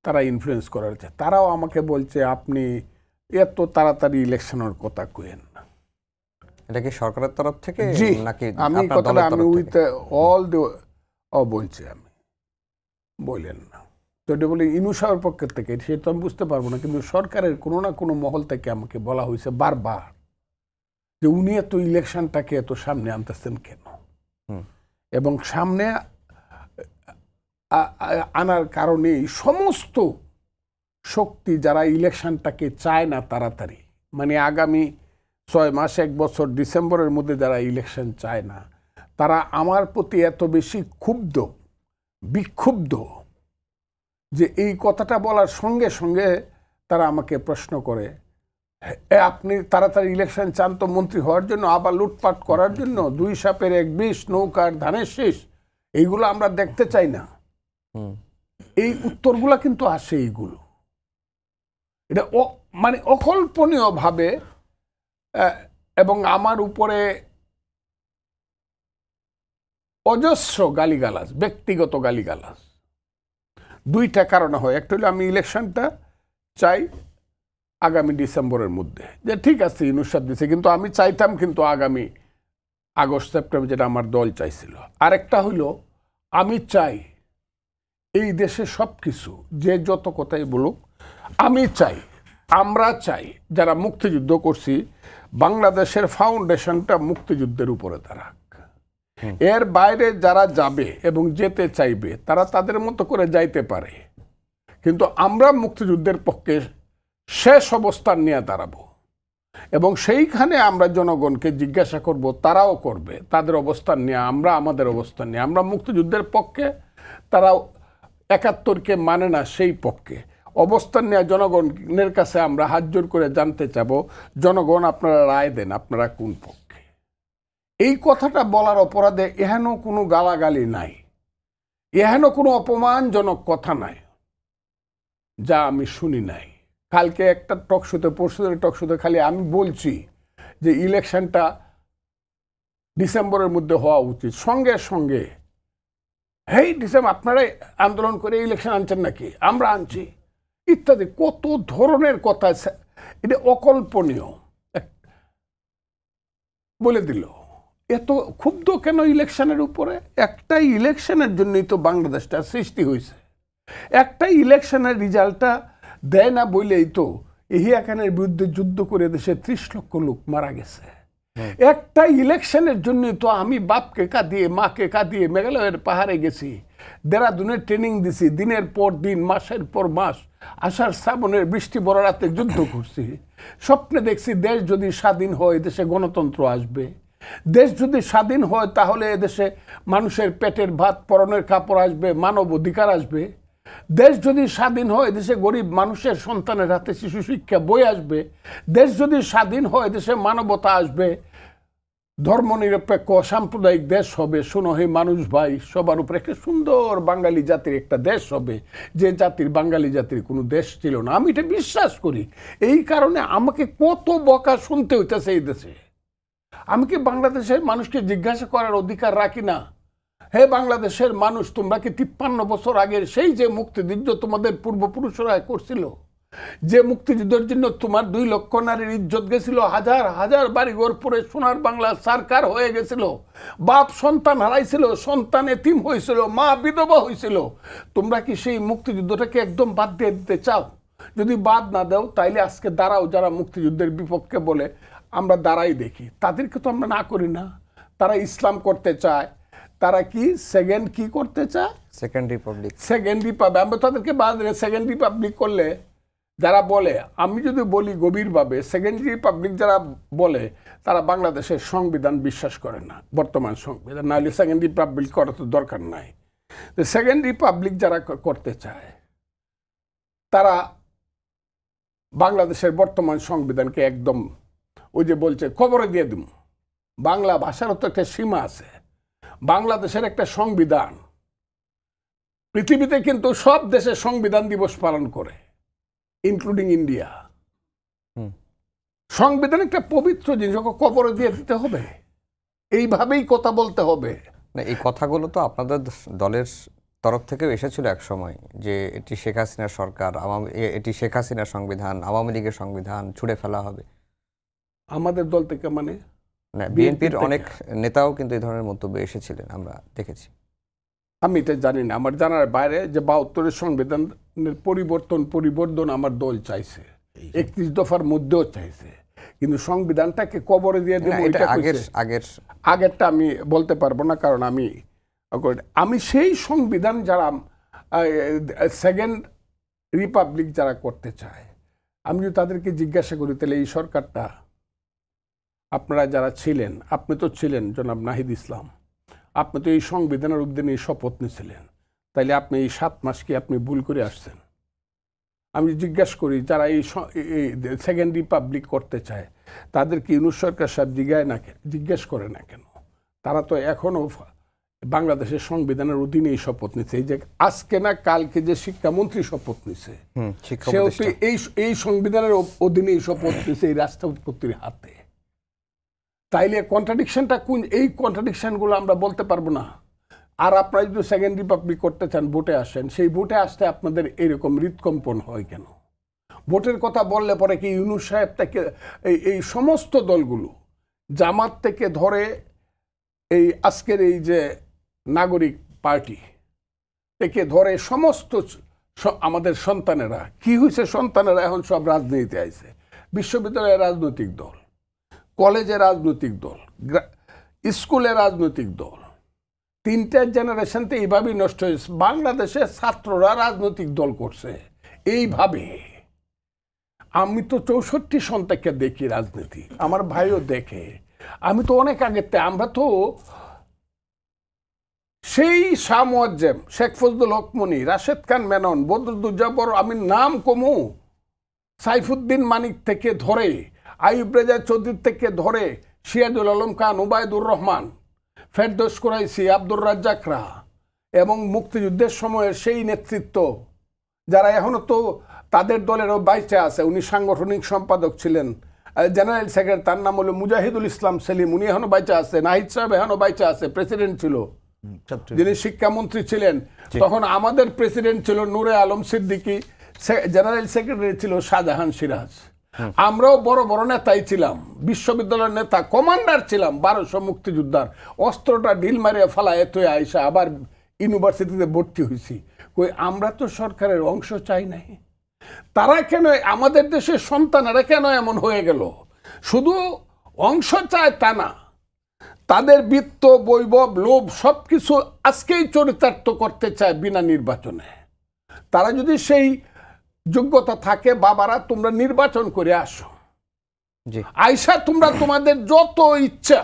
তারা ইনফ্লুয়েন্স করার চায়। তারাও আমাকে বলছে, আপনি এত তাড়াতাড়ি ইলেকশনের কথা কইেন না। এটা কি সরকারের তরফ থেকে নাকি আমি কথাটা আমি উইথ অল দ্য বলছি, আমি বললেন না তো এটা বলি ইনুসার পক্ষের থেকে, সে তো আমি বুঝতে পারবো না, কিন্তু সরকারের কোনো না কোনো মহল থেকে আমাকে বলা হয়েছে বারবার যে উনি এত ইলেকশনটাকে এত সামনে আনতেছেন কেন, এবং সামনে আনার কারণে সমস্ত শক্তি যারা ইলেকশনটাকে চায় না তাড়াতাড়ি, মানে আগামী 6 মাস 1 বছর ডিসেম্বরের মধ্যে যারা ইলেকশন চায় না, তারা আমার প্রতি এত বেশি বিক্ষুব্ধ যে এই কথাটা বলার সঙ্গে সঙ্গে তারা আমাকে প্রশ্ন করে, আপনি তাড়াতাড়ি ইলেকশন চান তো মন্ত্রী হওয়ার জন্য, আবার লুটপাট করার জন্য, 2 সাপের 1 বিষ, নৌকার ধানের শীষ, এইগুলো আমরা দেখতে চাই না। এই উত্তরগুলা কিন্তু আসে, এইগুলো এটা মানে অকল্পনীয় ভাবে, এবং আমার উপরে অজস্র গালিগালাজ, ব্যক্তিগত গালিগালাজ। 2টা কারণে হয়। একটা হলো আমি ইলেকশনটা চাই আগামী ডিসেম্বরের মধ্যে, যে ঠিক আছে ইনুসাদ দিছে, কিন্তু আমি চাইতাম কিন্তু আগামী আগস্ট সেপ্টেম্বর, যেটা আমার দল চাইছিল। আরেকটা হলো আমি চাই এই দেশে সব কিছু, যে যত কথাই বলুক, আমি চাই, আমরা চাই যারা মুক্তিযুদ্ধ করছি, বাংলাদেশের ফাউন্ডেশনটা মুক্তিযুদ্ধের উপরে দাঁড়াক। এর বাইরে যারা যাবে এবং যেতে চাইবে তারা তাদের মতো করে যাইতে পারে, কিন্তু আমরা মুক্তিযুদ্ধের পক্ষে শেষ অবস্থান নিয়ে দাঁড়াবো, এবং সেইখানে আমরা জনগণকে জিজ্ঞাসা করব, তারাও করবে তাদের অবস্থান নিয়ে, আমরা আমাদের অবস্থান নিয়ে। আমরা মুক্তিযুদ্ধের পক্ষে, তারা 71কে মানে না, সেই পক্ষে অবস্থান নিয়ে জনগণের কাছে আমরা হাত জোর করে জানতে চাবো, জনগণ আপনারা রায় দেন, আপনারা কোন পক্ষে। এই কথাটা বলার অপরাধে এহেন কোনো গালাগালি নাই, এহেন কোনো অপমানজনক কথা নাই যা আমি শুনি নাই। কালকে একটা টকশোতে, পরশুদের টকশোতে খালি আমি বলছি যে ইলেকশনটা ডিসেম্বরের মধ্যে হওয়া উচিত, সঙ্গে সঙ্গে হেই ডিসেম্বর আপনারাই আন্দোলন করে ইলেকশন আনছেন নাকি, আমরা আনছি ইত্যাদি কত ধরনের কথা, এটা অকল্পনীয় বলে দিল। এত ক্ষুব্ধ কেন ইলেকশনের উপরে? একটাই ইলেকশনের জন্যই তো বাংলাদেশটা সৃষ্টি হয়েছে। একটাই ইলেকশনের রেজাল্টটা দেয় না বলেই তো ইহিয়া খানের বিরুদ্ধে যুদ্ধ করে দেশে 30 লক্ষ লোক মারা গেছে। একটা ইলেকশনের জন্যই তো আমি বাপকে কাঁদিয়ে মাকে কাঁদিয়ে মেঘালয়ের পাহাড়ে গেছি, দেরাদুনের ট্রেনিং দিছি, দিনের পর দিন মাসের পর মাস, আষাঢ় শ্রাবণের বৃষ্টি বড় রাতে যুদ্ধ করছি। স্বপ্নে দেখছি দেশ যদি স্বাধীন হয় দেশে গণতন্ত্র আসবে, দেশ যদি স্বাধীন হয় তাহলে এদেশে মানুষের পেটের ভাত পরনের কাপড় আসবে, মানব অধিকার আসবে। দেশ যদি স্বাধীন হয় দেশে গরিব মানুষের সন্তানের হাতে শিশু শিক্ষা বই আসবে। দেশ যদি স্বাধীন হয় দেশে মানবতা আসবে, ধর্মনিরপেক্ষ সাম্প্রদায়িক দেশ হবে। শোনো হে মানুষ ভাই, সবার উপরে একটা সুন্দর বাঙালি জাতির একটা দেশ হবে, যে জাতির বাঙালি জাতির কোনো দেশ ছিল না। আমি এটা বিশ্বাস করি। এই কারণে আমাকে কত বকা শুনতে হইতেছে এই দেশে। আমি কি বাংলাদেশের মানুষকে জিজ্ঞাসা করার অধিকার রাখি না? হে বাংলাদেশের মানুষ, তোমরা কি 53 বছর আগের সেই যে মুক্তিযুদ্ধ তোমাদের পূর্বপুরুষরা করছিল, যে মুক্তিযুদ্ধের জন্য তোমার 2 লক্ষ নারীর ইজ্জত গেছিল, হাজার হাজার বাড়িঘর পরে সোনার বাংলা সরকার হয়ে গেছিল, বাপ সন্তান হারাইছিল, সন্তান এতিম হয়েছিল, মা বিধবা হয়েছিল, তোমরা কি সেই মুক্তিযুদ্ধটাকে একদম বাদ দিয়ে দিতে চাও? যদি বাদ না দাও তাইলে আজকে দাঁড়াও যারা মুক্তিযুদ্ধের বিপক্ষে বলে, আমরা দাঁড়াই দেখি। তাদেরকে তো আমরা না করি না। তারা ইসলাম করতে চায়, তারা কি সেকেন্ড কি করতে চায়, সেকেন্ড রিপাবলিক। Second Republic. আমরা তাদেরকে বাদ সেকেন্ড রিপাবলিক করলে যারা বলে, আমি যদি বলি গভীরভাবে, সেকেন্ড রিপাবলিক যারা বলে তারা বাংলাদেশের সংবিধান বিশ্বাস করে না, বর্তমান সংবিধান। নাহলে সেকেন্ড রিপাবলিক করার তো দরকার নাই। তো সেকেন্ড রিপাবলিক যারা করতে চায় তারা বাংলাদেশের বর্তমান সংবিধানকে একদম ওই যে বলছে কবরে দিয়ে দিব। বাংলা ভাষারও তো একটা সীমা আছে। বাংলাদেশের একটা সংবিধান, পৃথিবীতে কিন্তু সব দেশে সংবিধান দিবস পালন করে, ইনক্লুডিং ইন্ডিয়া। সংবিধান একটা পবিত্র জিনিস, কবরে দিয়ে দিতে হবে, এইভাবেই কথা বলতে হবে। না, এই কথাগুলো তো আপনাদের দলের তরফ থেকেও এসেছিল এক সময়, যে এটি শেখ হাসিনার সরকার, এটি শেখ হাসিনার সংবিধান, আওয়ামী লীগের সংবিধান, ছুড়ে ফেলা হবে। আমাদের দল থেকে মানে না, বিএনপির অনেক নেতাও কিন্তু এই ধরনের মন্তব্য এসেছিলেন, আমরা দেখেছি। আমি এটা জানি না, আমার জানার বাইরে যে 72-এর সংবিধানের পরিবর্তন আমার দল চাইছে, 31 দফার মধ্যেও চাইছে, কিন্তু সংবিধানটাকে কবরে দিয়ে দেব আগেরটা আমি বলতে পারবো না, কারণ আমি সেই সংবিধান যারা সেকেন্ড রিপাবলিক যারা করতে চায়, আমি যদি তাদেরকে জিজ্ঞাসা করি তাহলে এই সরকারটা আপনারা যারা ছিলেন, আপনি তো ছিলেন জনাব নাহিদ ইসলাম, আপনি তো এই সংবিধানের উদ্দিনে শপথ নিয়েছিলেন, তাইলে আপনি এই 7 মাস কি আপনি ভুল করে আসছেন? আমি জিজ্ঞেস করি যারা এই সেকেন্ড রিপাবলিক করতে চায় তাদেরকে ইউনূস সরকার সাহেব জিজ্ঞেস করে না কেন? তারা তো এখনো বাংলাদেশের সংবিধানের অধীনেই শপথ নিচ্ছে। এই যে আজকে না কালকে যে শিক্ষামন্ত্রী শপথ নিছে, সেও তো এই সংবিধানের অধীনেই শপথ নিছে, এই রাষ্ট্রপতির হাতে। তাইলে কন্ট্রাডিকশনটা কোন? এই কন্ট্রাডিকশনগুলো আমরা বলতে পারবো না। আর আপনারা যদি সেকেন্ড রিপাবলিক করতে চান, ভোটে আসেন, সেই ভোটে আসতে আপনাদের এরকম হৃদকম্পন হয় কেন? ভোটের কথা বললে পরে কি ইউনূস সাহেব থেকে এই সমস্ত দলগুলো, জামাত থেকে ধরে এই আজকের এই যে নাগরিক পার্টি থেকে ধরে সমস্ত আমাদের সন্তানেরা কি হয়েছে? সন্তানেরা এখন সব রাজনীতিতে আইছে, বিশ্ববিদ্যালয়ের রাজনৈতিক দল, কলেজে রাজনৈতিক দল, স্কুলে রাজনৈতিক দল, 3টা জেনারেশনতে এইভাবেই নষ্ট হয়েছে। বাংলাদেশের ছাত্ররা রাজনৈতিক দল করছে এইভাবে। আমি তো 64 সন থেকে দেখি রাজনীতি, আমার ভাইও দেখে। আমি তো অনেক আগেতে, আমরা তো সেই শাহ মুয়াজ্জেম, শেখ ফজলুল হক মনি, রাশেদ খান মেনন, বদরুদ্দোজা, আমি নাম কমু, সাইফুদ্দিন মানিক থেকে ধরে, আইয়ুব রেজা চৌধুরী থেকে ধরে, সিরাজুল আলম খান, উবায়দুর রহমান, ফেরদৌস কুরাইশি, আব্দুর রাজ্জাকরা, এবং মুক্তিযুদ্ধের সময়ের সেই নেতৃত্ব যারা এখনো তো তাদের দলেরও বাইচে আছে। উনি সাংগঠনিক সম্পাদক ছিলেন, জেনারেল সেক্রেটারি, তার নাম হলো মুজাহিদুল ইসলাম সেলিম, উনি এখনো বাইচে আছে। নাহিদ সাহেব এখনো বাইচে আছে, প্রেসিডেন্ট ছিল। যিনি শিক্ষামন্ত্রী ছিলেন, তখন আমাদের প্রেসিডেন্ট ছিল নূরে আলম সিদ্দিকী, জেনারেল সেক্রেটারি ছিল শাহজাহান সিরাজ। আমরাও বড় বড় নেতাই ছিলাম, বিশ্ববিদ্যালয়ের নেতা, কমান্ডার ছিলাম, 1200 মুক্তিযোদ্ধার অস্ত্রটা ঢিল মারিয়া ফালায় তুই আইসা আবার ইউনিভার্সিটিতে ভর্তি হয়েছি। কই আমরা তো সরকারের অংশ চাই নাই। তারা কেন, আমাদের দেশের সন্তানেরা কেন এমন হয়ে গেল? শুধু অংশ চায় তা না, তাদের বিত্ত, বৈভব, লোভ সবকিছু আজকেই চরিতার্থ করতে চায় বিনা নির্বাচনে। তারা যদি সেই যোগ্যতা থাকে, বাবারা তোমরা নির্বাচন করে আসো, আইসা তোমরা তোমাদের যত ইচ্ছা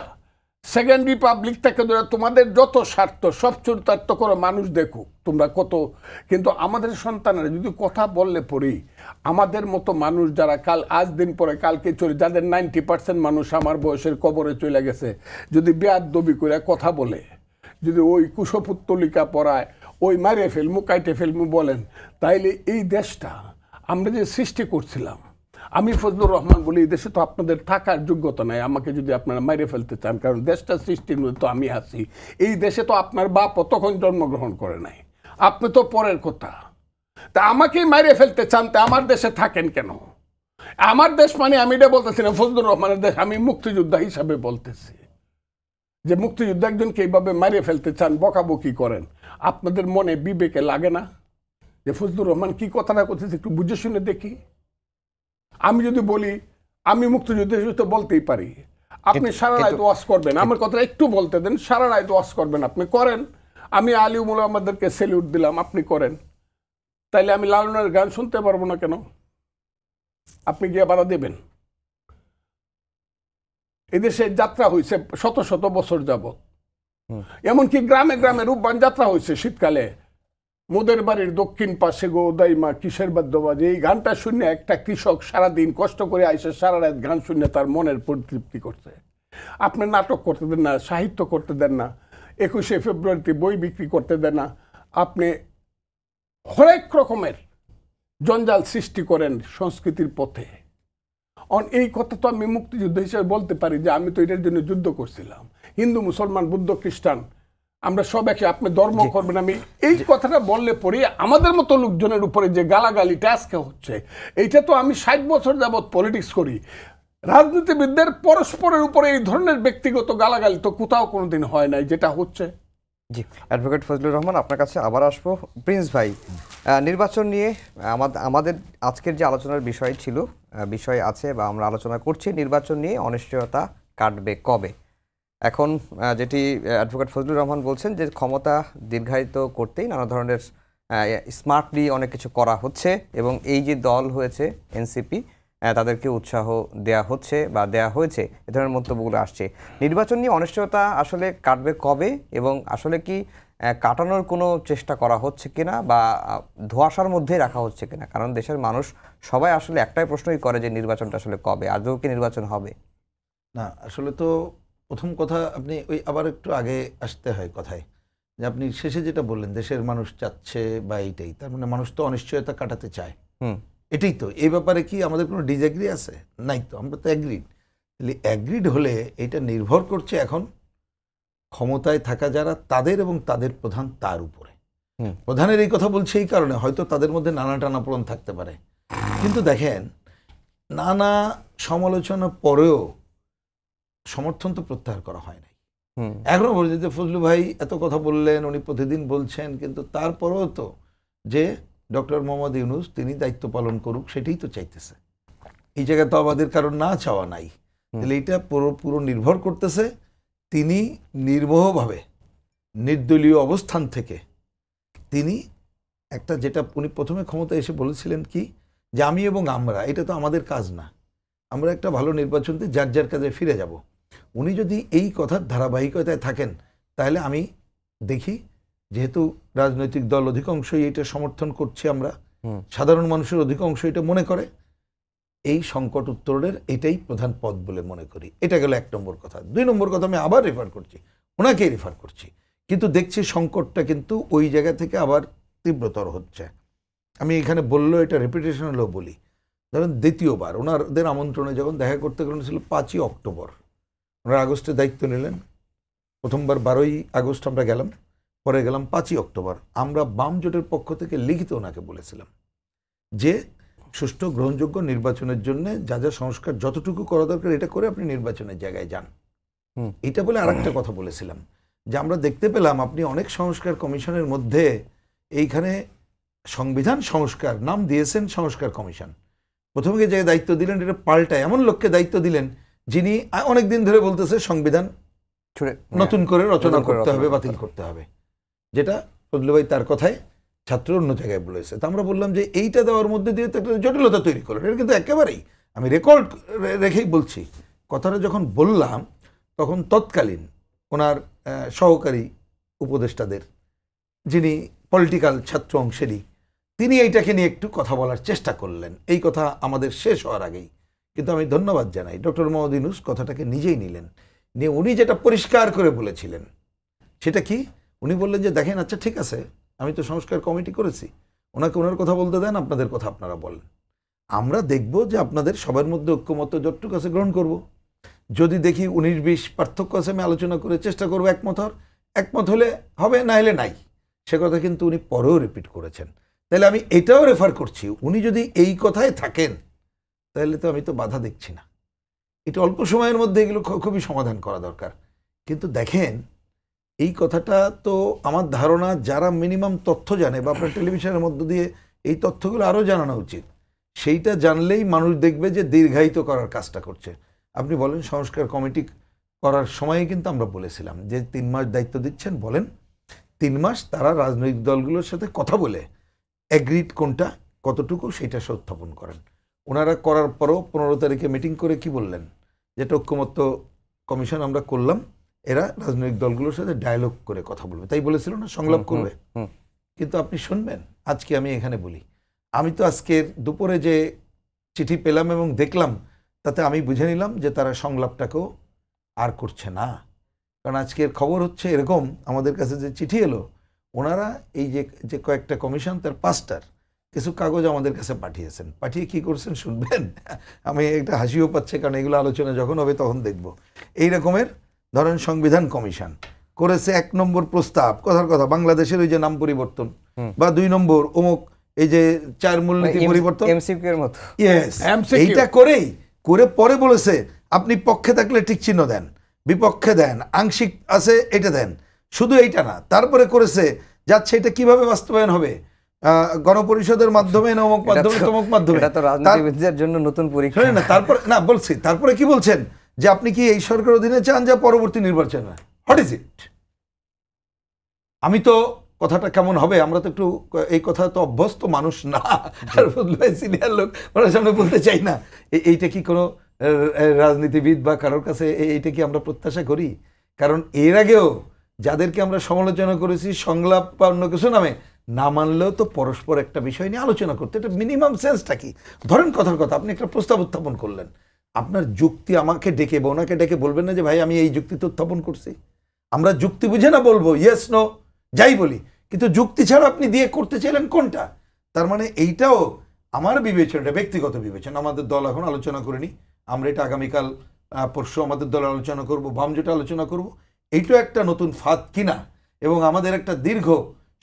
সেকেন্ড রিপাবলিক থেকে ধরে তোমাদের যত স্বার্থ সব চরিতার্থ করো, মানুষ দেখুক তোমরা কত। কিন্তু আমাদের সন্তানেরা যদি কথা বললে পড়ি, আমাদের মতো মানুষ যারা আজ দিন পরে কালকে চলে, যাদের 90% মানুষ আমার বয়সের কবরে চলে গেছে, যদি বেয়াদবি করে কথা বলে, যদি ওই কুশপুত্তলিকা পড়ায়, ওই মারিয়ে ফেলমু কাইটে ফেলমু বলেন, তাইলে এই দেশটা আমরা যে সৃষ্টি করছিলাম, আমি ফজলুর রহমান বলি, এই দেশে তো আপনাদের থাকার যোগ্যতা নাই, আমাকে যদি আপনারা মাইরে ফেলতে চান, কারণ দেশটা সৃষ্টির মধ্যে তো আমি আছি। এই দেশে তো আপনার বাপও তখন জন্মগ্রহণ করে নাই, আপনি তো পরের কথা। তা আমাকেই মাইরে ফেলতে চান, তা আমার দেশে থাকেন কেন? আমার দেশ মানে আমি এটা বলতেছি না ফজলুর রহমানের দেশ, আমি মুক্তিযোদ্ধা হিসাবে বলতেছি যে মুক্তিযুদ্ধ একজনকে এইভাবে মারিয়ে ফেলতে চান, বকাবকি করেন, আপনাদের মনে বিবেকে লাগে না যে ফজলুর রহমান কি কথাটা করতেছে একটু বুঝে শুনে দেখি? আমি যদি বলি আমি মুক্তিযুদ্ধ তো বলতেই পারি, আপনি সারা রাত ওয়াজ করবেন, আমার কথাটা একটু বলতে দেন, সারা রাত ওয়াজ করবেন, আপনি করেন। আমি আলিউল আমাদেরকে সেলিউট দিলাম, আপনি করেন, তাইলে আমি লালনের গান শুনতে পারবো না কেন? আপনি গিয়ে বাধা দেবেন? এদেশে যাত্রা হয়েছে শত শত বছর যাবত, এমনকি গ্রামে গ্রামে রূপবান যাত্রা হয়েছে শীতকালে। মোদের বাড়ির দক্ষিণ পাশে গো দাইমা কিসের বাদ্য বাজে, এই গানটা শুনে একটা কৃষক সারাদিন কষ্ট করে আইসে সারা রাত গান শুনে তার মনের পরিতৃপ্তি করছে। আপনি নাটক করতে দেন না, সাহিত্য করতে দেন না, 21শে ফেব্রুয়ারিতে বই বিক্রি করতে দেন না, আপনি হরেক রকমের জঞ্জাল সৃষ্টি করেন সংস্কৃতির পথে। এই কথা তো আমি মুক্তিযুদ্ধ হিসেবে বলতে পারি যে আমি তো এটার জন্য যুদ্ধ করছিলাম। হিন্দু, মুসলমান, বুদ্ধ, খ্রিস্টান আমরা সব একে, আপনি ধর্ম করবেন। আমি এই কথাটা বললে পরে আমাদের মতো লোকজনের উপরে যে গালাগালিটা আজকে হচ্ছে, এইটা তো আমি 60 বছর যাবৎ পলিটিক্স করি, রাজনীতিবিদদের পরস্পরের উপরে এই ধরনের ব্যক্তিগত গালাগালি তো কোথাও কোনোদিন হয় নাই, যেটা হচ্ছে। জি, অ্যাডভোকেট ফজলুর রহমান আপনার কাছে আবার আসবো। প্রিন্স ভাই, নির্বাচন নিয়ে আমাদের আজকের যে আলোচনার বিষয় আছে বা আমরা আলোচনা করছি, নির্বাচন নিয়ে অনিশ্চয়তা কাটবে কবে? এখন যেটি অ্যাডভোকেট ফজলুর রহমান বলছেন যে ক্ষমতা দীর্ঘায়িত করতেই নানা ধরনের স্মার্টলি অনেক কিছু করা হচ্ছে, এবং এই যে দল হয়েছে এনসিপি, তাদেরকে উৎসাহ দেয়া হচ্ছে বা দেয়া হয়েছে, এ ধরনের মন্তব্যগুলো আসছে। নির্বাচন নিয়ে অনিশ্চয়তা আসলে কাটবে কবে, এবং আসলে কি কাটানোর কোনো চেষ্টা করা হচ্ছে কিনা বা ধোঁয়াশার মধ্যে রাখা হচ্ছে কিনা? কারণ দেশের মানুষ সবাই আসলে একটাই প্রশ্নই করে যে নির্বাচনটা আসলে কবে, আদৌ কি নির্বাচন হবে? না, আসলে তো প্রথম কথা আপনি ওই আবার একটু আগে আসতে হয় কথায়, যে আপনি শেষে যেটা বললেন দেশের মানুষ চাচ্ছে বা এইটাই, তার মানে মানুষ তো অনিশ্চয়তা কাটাতে চায়, এটাই তো। এই ব্যাপারে কি আমাদের কোনো ডিসএগ্রি আছে? নাই তো, আমরা তো অ্যাগ্রিড। তাহলে অ্যাগ্রিড হলে এটা নির্ভর করছে এখন ক্ষমতায় থাকা যারা তাদের এবং তাদের প্রধান তার উপরে। প্রধানের এই কথা বলছে এই কারণে, হয়তো তাদের মধ্যে নানা টানাপোড়েন থাকতে পারে, কিন্তু দেখেন নানা সমালোচনা পরেও সমর্থন তো প্রত্যাহার করা হয় নাই। এখনো পর্যন্ত ফজলু ভাই এত কথা বললেন, উনি প্রতিদিন বলছেন, কিন্তু তারপরেও তো যে ডক্টর মোহাম্মদ ইউনূস তিনি দায়িত্ব পালন করুক সেটাই তো চাইতেছে। এই জায়গায় তো আমাদের কারণ না চাওয়া নাই। তাহলে এইটা পুরো নির্ভর করতেছে তিনি নির্মোহভাবে নির্দলীয় অবস্থান থেকে তিনি একটা, যেটা উনি প্রথমে ক্ষমতা এসে বলেছিলেন কি, যে আমি এবং আমরা, এটা তো আমাদের কাজ না, আমরা একটা ভালো নির্বাচনতে যার যার কাজে ফিরে যাব। উনি যদি এই কথার ধারাবাহিকতায় থাকেন, তাহলে আমি দেখি যেহেতু রাজনৈতিক দল অধিকাংশই এটা সমর্থন করছে, আমরা সাধারণ মানুষের অধিকাংশ এটা মনে করে, এই সংকট উত্তরণের এটাই প্রধান পথ বলে মনে করি। এটা গেল 1 নম্বর কথা। 2 নম্বর কথা আমি আবার রেফার করছি, ওনাকেই রেফার করছি, কিন্তু দেখছি সংকটটা কিন্তু ওই জায়গা থেকে আবার তীব্রতর হচ্ছে। আমি এখানে বললো এটা রেপুটেশন হলেও বলি, ধরেন দ্বিতীয়বার ওনাদের আমন্ত্রণে যখন দেখা করতে গেলেন ছিল 5ই অক্টোবর, ওনারা আগস্টে দায়িত্ব নিলেন। প্রথমবার 12ই আগস্ট আমরা গেলাম, পরে গেলাম 5ই অক্টোবর, আমরা বাম জোটের পক্ষ থেকে লিখিত ওনাকে বলেছিলাম যে সুষ্ঠু গ্রহণযোগ্য নির্বাচনের জন্য যা যা সংস্কার যতটুকু করা দরকার এটা করে আপনি নির্বাচনের জায়গায় যান। এটা বলে আরেকটা কথা বলেছিলাম যে আমরা দেখতে পেলাম আপনি অনেক সংস্কার কমিশনের মধ্যে এইখানে সংবিধান সংস্কার নাম দিয়েছেন সংস্কার কমিশন, প্রথমে যে দায়িত্ব দিলেন এটা পাল্টায় এমন লোককে দায়িত্ব দিলেন যিনি অনেক দিন ধরে বলতেছে সংবিধান নতুন করে রচনা করতে হবে, বাতিল করতে হবে, যেটা ফজলু ভাই তার কথায় ছাত্র অন্য জায়গায় বলেছে। তা আমরা বললাম যে এইটা দেওয়ার মধ্যে দিয়ে তো একটা জটিলতা তৈরি করলেন। এটা কিন্তু একেবারেই আমি রেকর্ড রেখেই বলছি, কথাটা যখন বললাম তখন তৎকালীন ওনার সহকারী উপদেষ্টাদের যিনি পলিটিক্যাল ছাত্র অংশেরই তিনি এইটাকে নিয়ে একটু কথা বলার চেষ্টা করলেন, এই কথা আমাদের শেষ হওয়ার আগেই। কিন্তু আমি ধন্যবাদ জানাই ডক্টর মোহাম্মদ ইউনূস কথাটাকে নিজেই নিলেন, নিয়ে উনি যেটা পরিষ্কার করে বলেছিলেন সেটা কি, উনি বললেন যে দেখেন আচ্ছা ঠিক আছে আমি তো সংস্কার কমিটি করেছি, ওনাকে ওনার কথা বলতে দেন, আপনাদের কথা আপনারা বলেন, আমরা দেখব যে আপনাদের সবার মধ্যে ঐক্যমত্য যতটুকু আছে গ্রহণ করব, যদি দেখি 19-20 পার্থক্য আছে আমি আলোচনা করে চেষ্টা করবো একমত হলে হবে, না হলে নাই। সে কথা কিন্তু উনি পরেও রিপিট করেছেন। তাহলে আমি এটাও রেফার করছি উনি যদি এই কথায় থাকেন তাহলে তো আমি তো বাধা দেখছি না, এটা অল্প সময়ের মধ্যে এগুলো খুবই সমাধান করা দরকার। কিন্তু দেখেন এই কথাটা তো আমার ধারণা যারা মিনিমাম তথ্য জানে বা আপনার টেলিভিশনের মধ্য দিয়ে এই তথ্যগুলো আরও জানানো উচিত, সেইটা জানলেই মানুষ দেখবে যে দীর্ঘায়িত করার কাজটা করছে। আপনি বলেন সংস্কার কমিটি করার সময়ে কিন্তু আমরা বলেছিলাম যে 3 মাস দায়িত্ব দিচ্ছেন, বলেন 3 মাস তারা রাজনৈতিক দলগুলোর সাথে কথা বলে অ্যাগ্রিড কোনটা কতটুকু সেটা উত্থাপন করেন। ওনারা করার পরও 15 তারিখে মিটিং করে কি বললেন, যেটা ঐক্যমত্য কমিশন আমরা করলাম, এরা রাজনৈতিক দলগুলোর সাথে ডায়ালগ করে কথা বলবে, তাই বলেছিল না, সংলাপ করবে। কিন্তু আপনি শুনবেন আজকে আমি এখানে বলি, আমি তো আজকের দুপুরে যে চিঠি পেলাম এবং দেখলাম তাতে আমি বুঝে নিলাম যে তারা সংলাপটাকেও আর করছে না। কারণ আজকের খবর হচ্ছে এরকম, আমাদের কাছে যে চিঠি এলো ওনারা এই যে কয়েকটা কমিশন তার 5টার কিছু কাগজ আমাদের কাছে পাঠিয়েছেন, পাঠিয়ে কি করছেন শুনবেন, আমি একটা হাসিও পাচ্ছে কারণ এগুলো আলোচনা যখন হবে তখন দেখব। এই রকমের ধরেন সংবিধান কমিশন করেছে 1 নম্বর প্রস্তাব, কথার কথা বাংলাদেশের ওই যে নাম পরিবর্তন, বা 2 নম্বর অমুক এই যে 4 মূলনীতি পরিবর্তন, এমসিকিউ এর মতো, ইয়েস এইটা করে পরে বলেছে আপনি পক্ষে থাকলে টিক চিহ্ন দেন, বিপক্ষে দেন, আংশিক আছে এটা দেন, শুধু এইটা না, তারপরে করেছে যাচ্ছে এটা কিভাবে বাস্তবায়ন হবে, গণপরিষদের মাধ্যমে না অমুক মাধ্যমে তমুক মাধ্যমে, এটা তো রাজনীতিবিদদের জন্য নতুন পরীক্ষা না। তারপরে না বলছি, তারপরে কি বলছেন যে আপনি কি এই সরকার অধীনে চান যে পরবর্তী নির্বাচন হয়, হোয়াট ইজ ইট। আমি তো কথাটা কেমন হবে, আমরা তো একটু এই কথা তো অভ্যস্ত মানুষ না, আর সিনিয়র লোক ওনার সামনে বলতে চাই না, এইটা কি কোনো রাজনীতিবিদ বা কারোর কাছে এইটা কি আমরা প্রত্যাশা করি? কারণ এর আগেও যাদেরকে আমরা সমালোচনা করেছি সংলাপ বা অন্য কিছু নামে, না মানলেও তো পরস্পর একটা বিষয় নিয়ে আলোচনা করতে, এটা মিনিমাম সেন্সটা কি। ধরেন কথার কথা আপনি একটা প্রস্তাব উত্থাপন করলেন, আপনার যুক্তি আমাকে ডেকে বা ওনাকে ডেকে বলবেন না যে ভাই আমি এই যুক্তিতে উত্থাপন করছি, আমরা যুক্তি বুঝে না বলবো ইয়েস নো যাই বলি, কিন্তু যুক্তি ছাড়া আপনি দিয়ে করতে চাইলেন কোনটা। তার মানে এইটাও আমার বিবেচনাটা ব্যক্তিগত বিবেচনা, আমাদের দল এখন আলোচনা করিনি, আমরা এটা আগামীকাল পরশু আমাদের দল আলোচনা করব, বাম জোটে আলোচনা করব, এইটাও একটা নতুন ফাঁদ কিনা এবং আমাদের একটা দীর্ঘ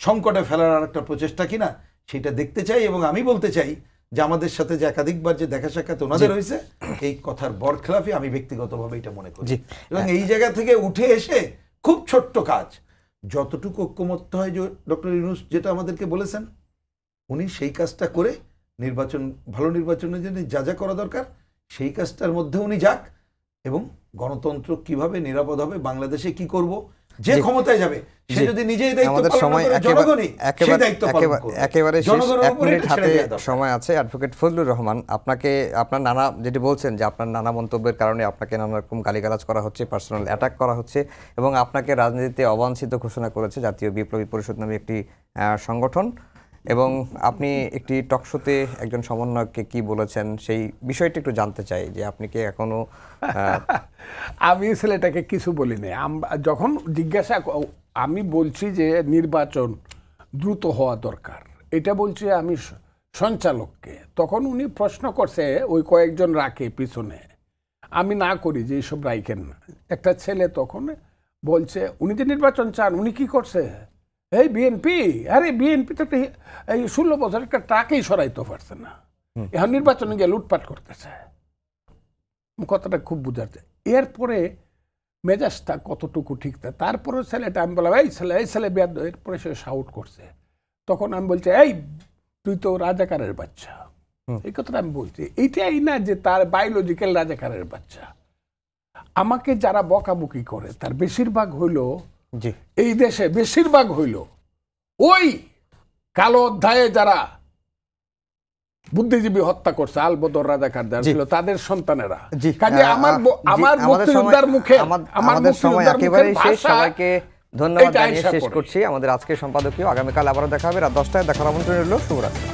সংকটে ফেলার আর একটা প্রচেষ্টা কিনা সেটা দেখতে চাই। এবং আমি বলতে চাই যে আমাদের সাথে যে একাধিকবার যে দেখা সাক্ষাৎ ওনাদের হয়েছে এই কথার বরখেলাফি আমি ব্যক্তিগতভাবে এটা মনে করি। এবং এই জায়গা থেকে উঠে এসে খুব ছোট্ট কাজ, যতটুকু ঐক্যমত্য হয় যে ডক্টর ইউনূস যেটা আমাদেরকে বলেছেন, উনি সেই কাজটা করে নির্বাচন, ভালো নির্বাচনের জন্য যা যা করা দরকার সেই কাজটার মধ্যে উনি যাক, এবং গণতন্ত্র কিভাবে নিরাপদ হবে, বাংলাদেশে কি করব, যে ক্ষমতায় যাবে সে যদি নিজেই দায়িত্ব পালন করে জনগণই সেই দায়িত্ব পালন করবে। একেবারে জনগণের উপরে হাতে সময় আছে। অ্যাডভোকেট ফজলুর রহমান, আপনাকে আপনার নানা যেটি বলছেন যে আপনার নানা মন্তব্যের কারণে আপনাকে নানা রকম গালিগালাজ করা হচ্ছে, পার্সোনাল অ্যাটাক করা হচ্ছে, এবং আপনাকে রাজনীতিতে অবাঞ্ছিত ঘোষণা করেছে জাতীয় বিপ্লবী পরিষদ নামে একটি সংগঠন, এবং আপনি একটি টকশোতে একজন সমন্বয়ককে কি বলেছেন সেই বিষয়টি একটু জানতে চাই যে আপনি কি এখনো আমি ছেলেটাকে কিছু বলিনি। যখন জিজ্ঞাসা আমি বলছি যে নির্বাচন দ্রুত হওয়া দরকার, এটা বলছি আমি সঞ্চালককে, তখন উনি প্রশ্ন করছে ওই কয়েকজন রাখে পিছনে, আমি না করি যে এইসব রাইখেন না। একটা ছেলে তখন বলছে উনি যে নির্বাচন চান, উনি কি করছে, এই বিএনপি, আরে বিএনপি তো এই 16 বছর একটা ট্রাকেই সরাইতে পারছে না, এখন নির্বাচনে গিয়ে লুটপাট করতেছে। কথাটা খুব বুঝাচ্ছে। এরপরে মেজাজটা কতটুকু ঠিক তা, তারপরে ছেলেটা আমি বললাম এই ছেলে বেয়াদ, এরপরে সে শাউট করছে। তখন আমি বলছি এই তুই তো রাজাকারের বাচ্চা, এই কথাটা আমি বলছি। এইটাই না যে তার বায়োলজিক্যাল রাজাকারের বাচ্চা। আমাকে যারা বকাবকি করে তার বেশিরভাগ হইল, জি, এই দেশে বেশিরভাগ হইল ওই কালো অধ্যায়ে যারা বুদ্ধিজীবী হত্যা করছে, আলবদর রাজাকার যারা ছিল তাদের সন্তানেরা। জি, কাজে আমার মুক্তিযোদ্ধার মুখে, আমার মুক্তিযোদ্ধার মুখের ভাষা, সবাইকে ধন্যবাদ এটা জানিয়ে আইসা শেষ পড়ে। করছি। আমাদের আজকের সম্পাদকীয় আগামীকাল আবারও দেখা হবে রাত 10টায়। দেখার আমন্ত্রণ রইল। শুভরাত্রি।